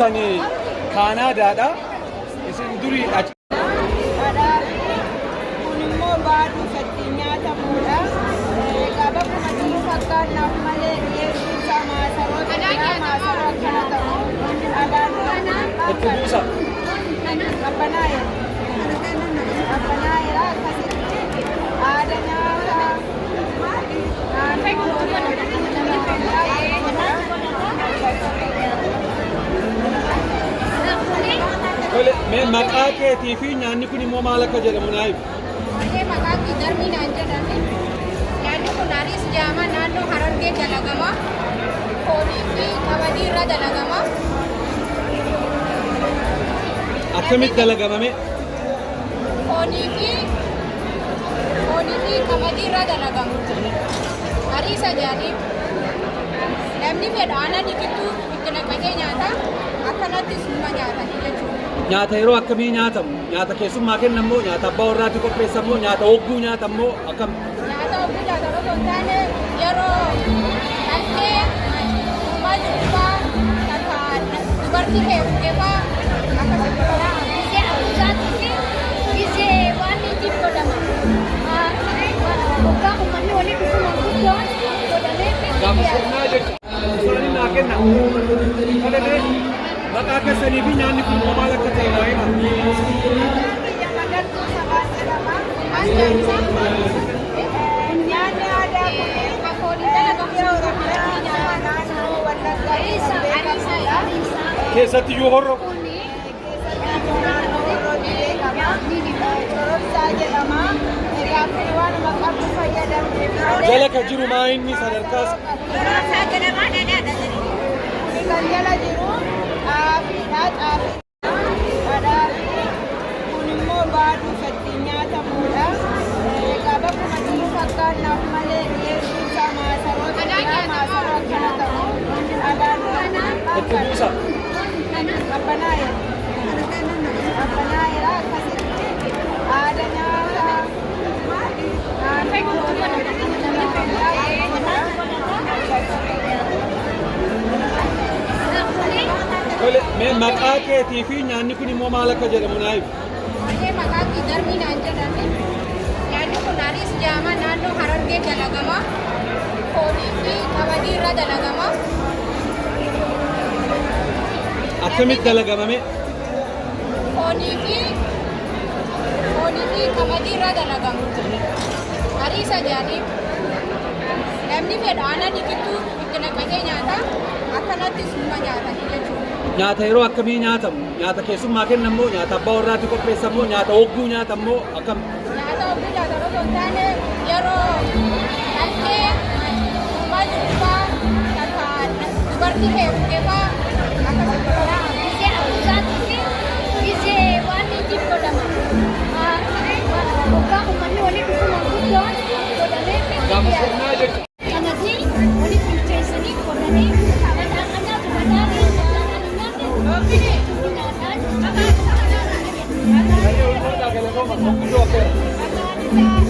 keessanii Kaanaadaadha. Isin duriidha. Kun immoo baaduu sadii nyaatamuudha. Gaba kuma jiru fakkaannaaf malee dhiyeessuu isaa maasaroota maasaroo akkana ta'u. Qabbanaa'eera akkasitti aada nyaataa Mee maqaa keetii fi nyaanni kun immoo maal akka jedhamu naa himu. Maqaa kee darbii naan jedhame. Nyaanni kun Hariis Jaama naannoo Harargee dalagama. Foonii fi qamadii irra dalagama. Akkamitti dalagamame? Foonii fi qamadii irra dalagama. Hariisa jedhanii namni fedha aannan dhiqittuu itti naqatee nyaata. Akkanatti summa nyaatanii jechuudha. Nyaata yeroo akkamii nyaatamu? Nyaata keessummaa kennamoo, nyaata abbaa warraatti qopheessamoo, nyaata hogguu nyaatamoo akkam? Nyaata hogguu nyaata osoo hin taane yeroo dhaltee gurbaa jiruufaa takka dubartii heerumteefaa akkasitti godhama. Gisee waan ittiin godhama. Waggaa uummanni waliin dhufuma guddoon godhamee Gaafasannaa jechuudha. Isaanii naa kenna. Kadhatee maqaa keessanii fi nyaanni kun immoo maal akka ta'e naa hima. Nyaanni aadaa kun foonii dalagamu naannoo Wallaggaa beekamuudha. Keessattiyyuu horro. Cororsaa jedhama. Egaa waanuma qabdu fayyadamteef Jala ka jiru maa inni sadarkaas? Cororsaa jedhama dhadhaadha jedhama. kan jala jiru xaafiidha. Xaafii kun immoo baaduu sadii nyaatamuudha. Gaba kuma jiru fakkaannaaf malee dhiyeessuu isaa maasaroota maasaroo akkana ta'u. Qabbanaa'eera akkasitti aada nyaataa Mee maqaa keetii fi nyaanni kun immoo maal akka jedhamu naa himu. Maqaa kee darbii naan jedhame. Nyaanni kun Hariis Jaama naannoo Harargee dalagama. Foonii fi qamadii irra dalagama. Akkamitti dalagamame? Foonii fi qamadii irra dalagama. Hariisa jedhanii namni fedha aannan dhiqittuu itti naqatee nyaata. Akkanatti summa nyaatanii jechuudha. Nyaata yeroo akkamii nyaatamu? Nyaata keessummaa kennamoo, nyaata abbaa warraatti qopheessamoo, nyaata hogguu nyaatamoo akkam? Nyaata hogguu nyaata osoo hin taane yeroo dhaltee gurbaa jiruufaa takka dubartii heerumteefaa akkasitti godhama. Gisee waan ittiin godhama. Waggaa uummanni waliin dhufuma guddoon godhamee Gaafasannaa jechuudha. qamadii waliin bilcheessanii godhanii Galatoomaa.